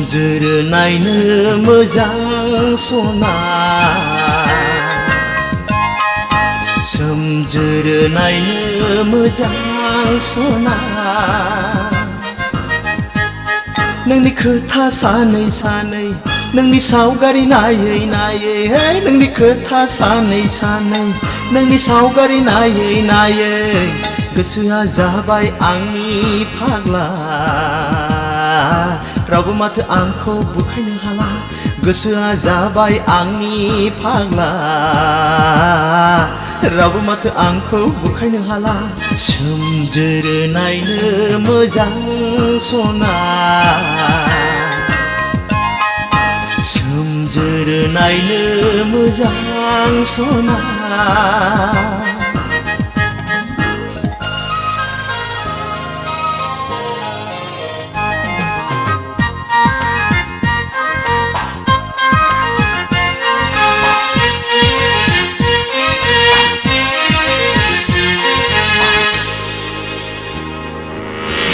सोमजोर नायनो मोजां सना सोमजोर नायनो मोजां सना नोंनि खोथा सानै सानै नोंनि सावगारि नायै नायै हे नोंनि खोथा सानै सानै नोंनि सावगारि नायै नायै गोसोआ जाबाय आंनि फाग्ला रावबो माथो आंखौ बुखायनो हाला गोसोआ जाबाय आंनि फाग्ला रावबो माथो आंखौ बुखायनो हाला सोमजोर नायनो मोजां सना सोमजोर नायनो मोजां सना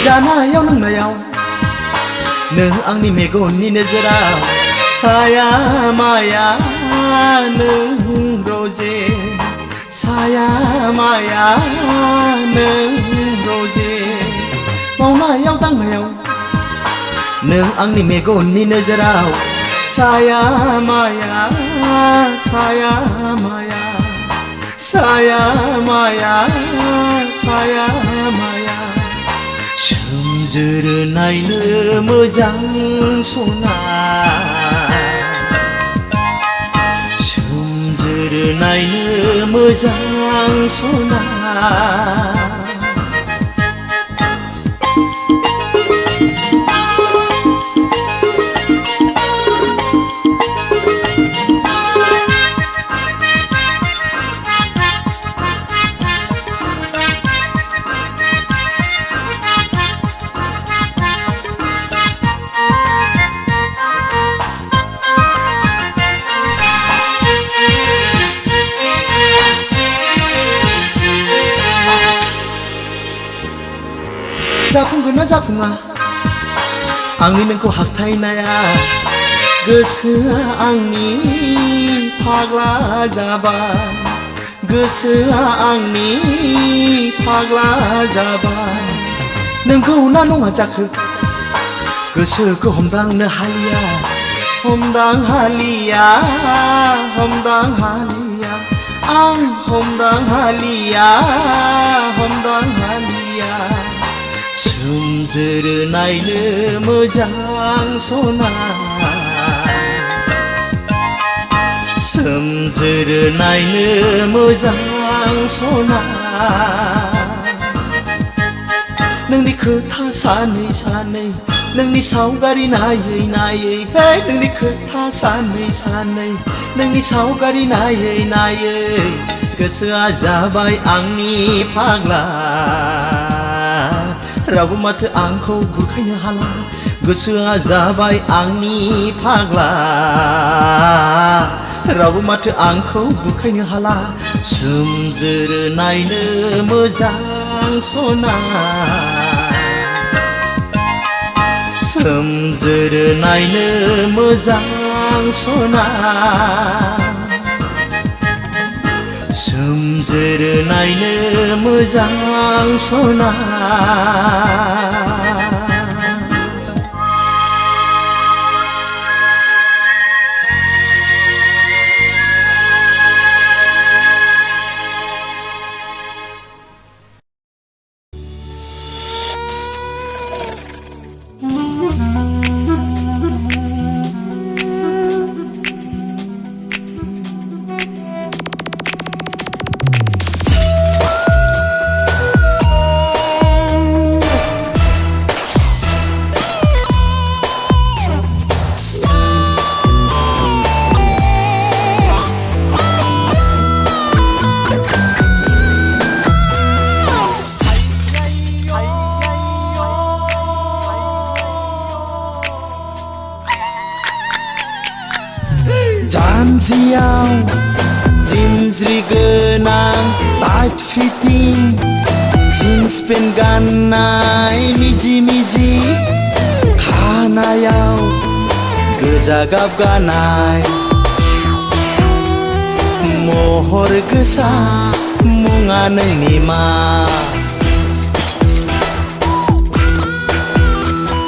जानायाव लोंनायाव नों आंनि मेगननि नोजोराव साया माया नों रजे साया माया नों रजे मावनायाव दांनायाव नों आंनि मेगननि नोजोराव साया माया साया माया साया माया साया माया सोमजोर नायनो मोजां सना सोमजोर नायनो मोजां सना जाफुंगोन ना जाफुङा आंनि नोंखौ हास्थायनाया गोसोआ आंनि फाग्ला जाबाय गोसोआ आंनि फाग्ला जाबाय नोंखौ ना नङा जाखो गोसोखौ हमदांनो हालिया हमदां हालिया हमदां हालिया आं हमदां हालिया हमदां हालिया सोमजोर नायनो मोजां सना सोमजोर नायनो मोजां सना नोंनि खोथा सानै सानै नोंनि सावगारि नायै नायै हे नोंनि खोथा सानै सानै नोंनि सावगारि नायै नायै गोसोआ जाबाय आंनि फाग्ला रावबो माथो आंखौ बुरखायनो हाला गोसोआ जाबाय आंनि फाग्ला रावबो माथो आंखौ बुरखायनो हाला सोमजोर नायनो मोजां सना सोमजोर नायनो मोजां सना सोमजोर नायनो मोजां सना जानजियाव जिन्ज्रि गोनां टाइट फिटिं जिन्स पेन्ट गाननाय मिजि मिजि खानायाव गोजा गाब गानाय महर गोसा मुङा नोंनि मा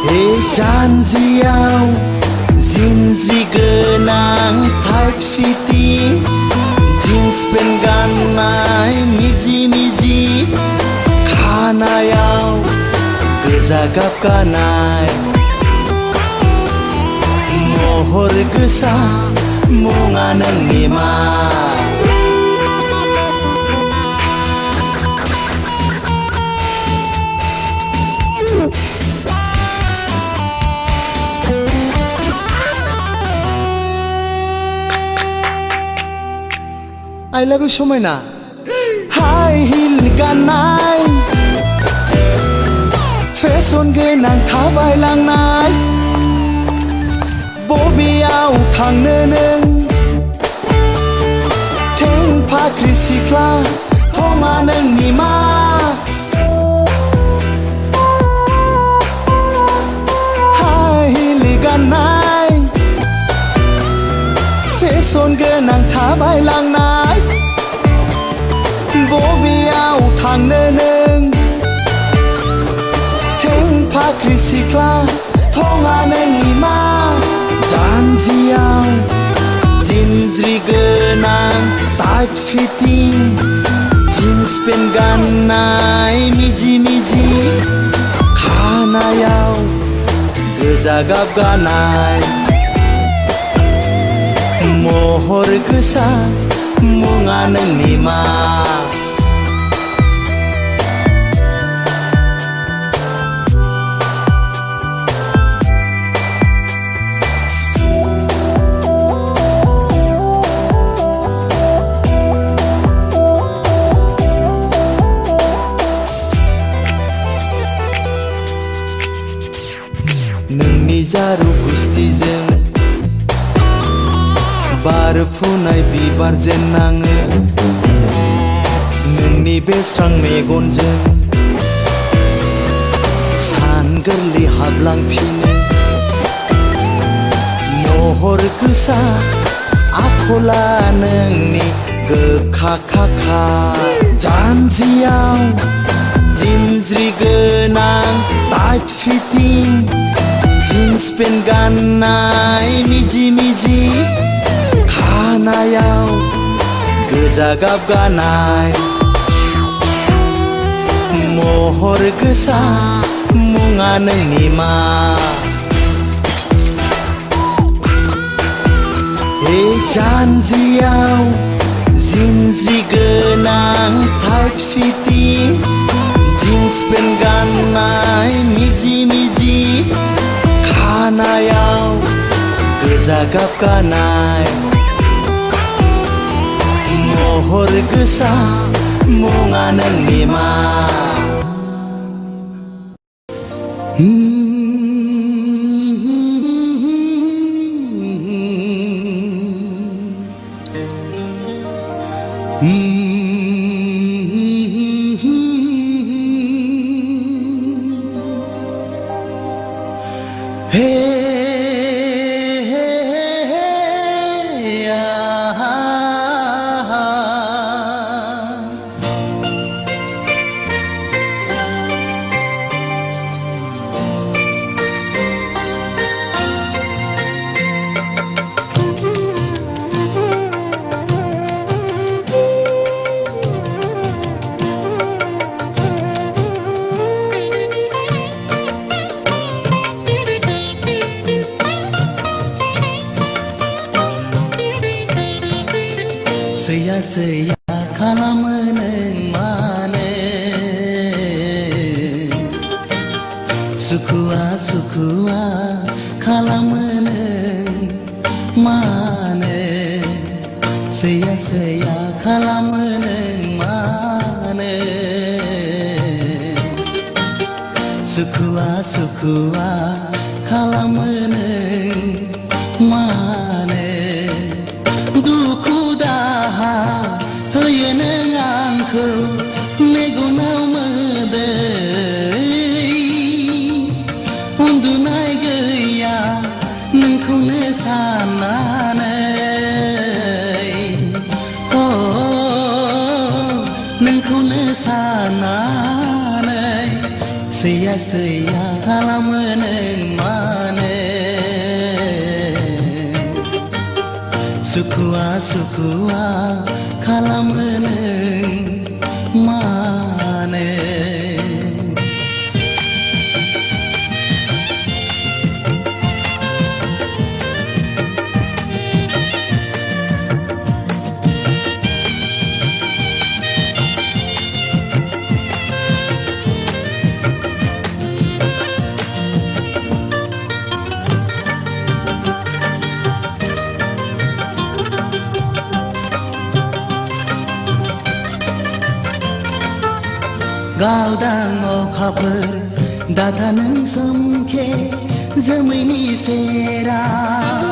हे जानजियाव जिनज्रि गोनां टाइट फिटिं जीन्स पेन्ट गाननाय मिजि मिजि खानायाव गोजा गाब गानाय महर गोसा मुङा नोंनि मा I love you समायना हाई हिल गाननाय फेसन गोनां थाबायलांनाय बबेयाव थांनो नों थें फाख्रि सिख्ला थङा नोंनि मा हाई हिल गाननाय फेसन गोनां थाबायलांनाय बबेयाव थांनो नों थें फाख्रि सिख्ला थङा नोंनि मा जानजियाव जिनज्रि गोनां टाइट फिटिं जीन्स पेन्ट गाननाय मिजि मिजि खानायाव गोजा गाब गानाय महर गोसा मुङा नोंनि मा नोंनि जारु गुस्थिजों बार फुनाय बिबारजों नाङो नोंनि बेस्रां मेगनजों सान गोरलै हाबलांफिनो महर गोसा आखला नोंनि गोखा खाखा जानजियाव जिनज्रि गोनां टाइट फिटिं जीन्स पेन्ट गाननाय मिजि मिजि खानायाव गोजा गाब गानाय महर गोसा मुङा नोंनि मा हे जानजियाव जिनज्रि गोनां टाइट फिटिं जीन्स पेन्ट गाननाय मिजि मिजि खानायाव गोजा गाब गानाय महर गोसा मुङा नोंनि मा सैया सैया खालामो नों मानो सुखुआ सुखुआ खालामो नों मानो सैया सैया खालामो नों मानो सुखुआ सुखुआ खालामो नों मानो दुखु दाहा होयो नों आंखौ मेगनाव मोदै उन्दुनाय गैया नोंखौनो सा सैया खालामो नों मानो सुखुआ खालामो नों मानो गावदां अखाफोर दाथा नों सोमखे जोमैनि सेराव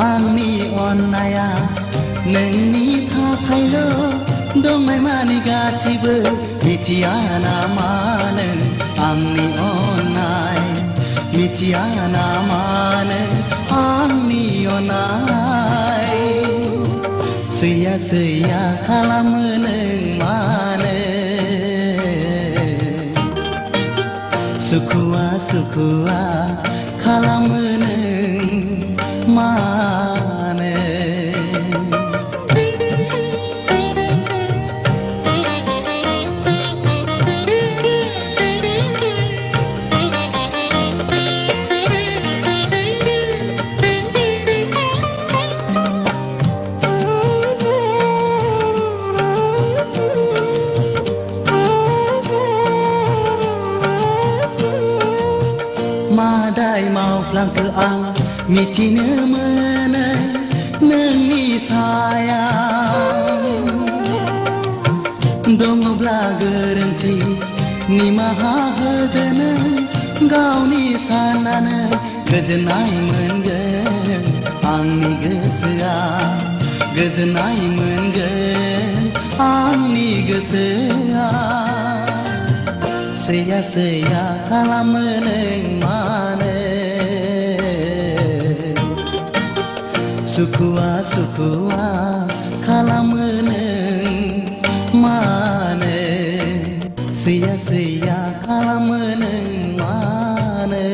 आंनि अननाया नोंनि थाखायल' दंनाय मानि गासिबो मिथिया नामा नों आंनि अननाय मिथिया नामा नों आंनि अननाय सैया खालामो नों मानो सुखुआ खालामो नों मानो मादाय मावफ्लांखो आं मिथिनो मोनो नोंनि सायाव दङब्ला गोरोन्थि निमाहा होदो नों गावनि साननानो गोजोननाय मोनगोन आंनि गोसोआ गोजोननाय मोनगोन आंनि गोसोआ सैया खालामो नों मानो सुखुआ खालामो नों मानो सैया खालामो नों मानो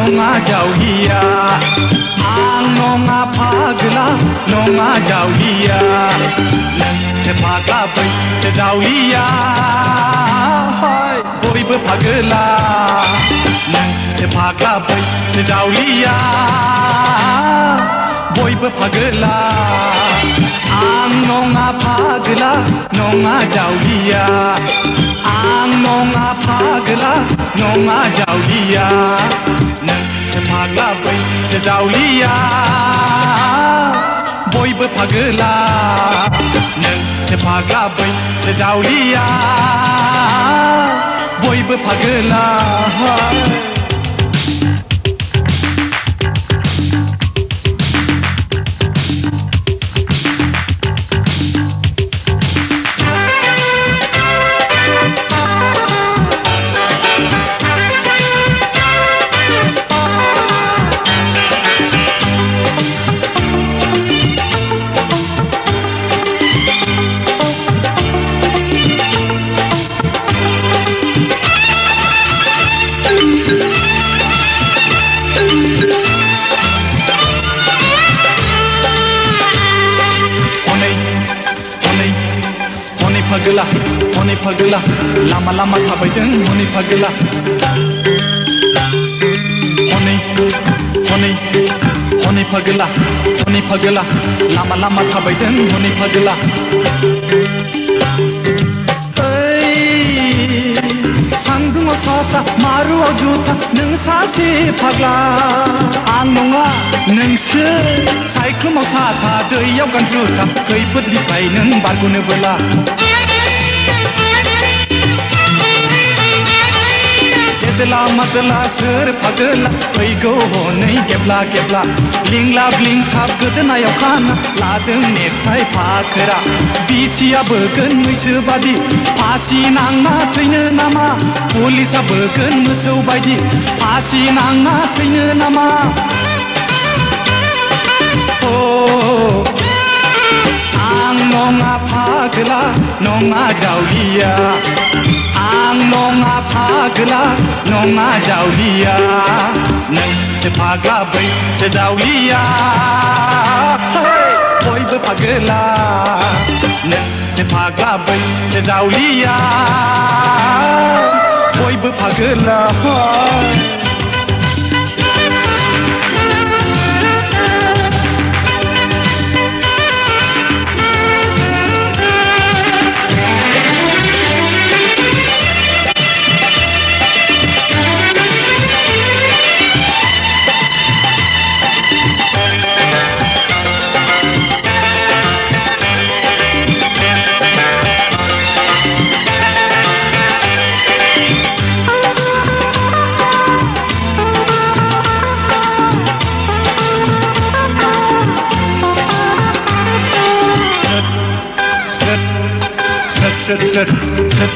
नङा जावलिया आं नङा फाग्ला नङा जावलिया नोंसो फाग्ला बैसो जावलिया बयबो फागोला नोंसो फाग्ला बैसो जावलिया बयबो फागोला आं नङा फाग्ला नङा जावलिया आं नङा फाग्ला नङा जावलिया नोंसो फाग्ला बैसो जावलिया बयबो फागोला नोंसो फाग्ला बैसो जावलिया बयबो फागोला हनै फागोला लामा लामा थाबायदों हनै फागोला हनै फागोला लामा लामा थाबायदों हनै फागोला सान्दुङाव साथा मारुआव जुथा नों सासे फाग्ला आं नङा नोंसो सायख्लुमाव साथा दैयाव गान जुथा खैफोदनिफ्राय नों बारग'नोबोला गेदला मादला सोर फागोला फैगौ हनै गेब्ला गेब्ला लिंलाब लिंथाब गोदोनायाव खाना लादों नेथाय फाखोरा बिसिया बोगोन मैसो बादि फासि नांना थैनो नामा पुलिसा बोगोन मोसौ बायदि फासि नांना थैनो नामा आं नङा फागोला नङा जावलिया आं नङा फागोला नङा जावलिया नोंसो फाग्ला बैसो जावलिया बयबो फागोला नोंसो फाग्ला बैसो जावलिया बयबो फागोला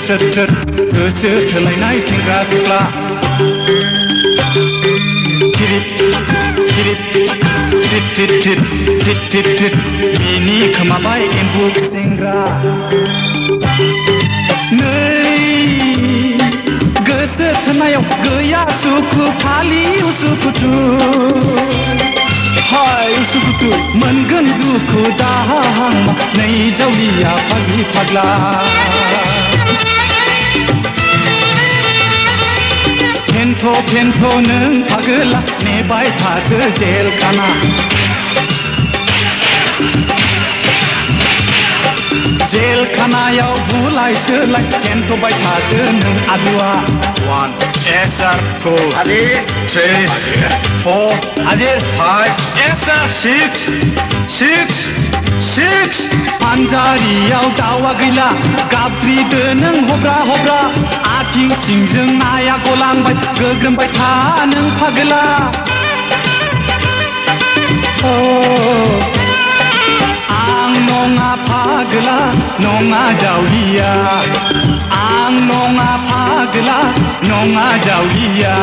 सोर गोसो थोलायनाय सेंग्रा सिख्ला बिनि खोमाबाय एम्बु सेंग्रा नै गोसो थोनायाव गैया सुखु फालि उसुखुथु हाय उसुखुथु मोनगोन दुखु दाहां नै जावलिया फाग्लि फाग्ला फेन्थ' नों फागोला नेबाय थादो जेलखाना जेलखानायाव बुलाय सोलाय फेन्थ'बाय थादो नों आलुआ 1 yes sir 2 हाजिर 3 4 हाजिर 5 yes sir 6 फानजारियाव दावा गैला गाबज्रिदो नों हब्रा आथिं सिंजों नाया गलांबाय गोग्रोमबाय था नों फागोला आं नङा फागोला नङा जावलिया आं नङा फागोला नङा जावलिया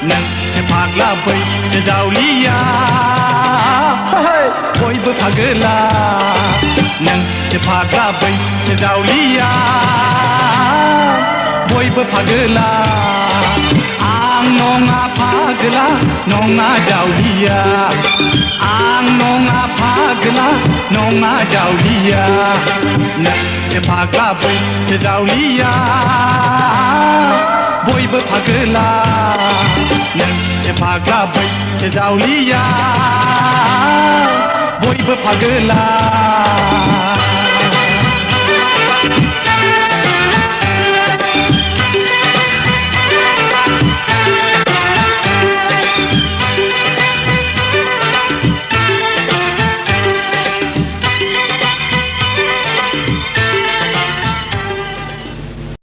नोंसो फाग्ला बैसो जावलिया बयबो फागोला नोंसो फाग्ला बैसो जावलिया बयबो फागोला आं आं नङा फाग्ला नङा जावलिया आं नङा फाग्ला नङा जावलिया नोंसो फाग्ला बैसो जावलिया बयबो फागोला नोंसो फाग्ला बैसो जावलिया बयबो फागोला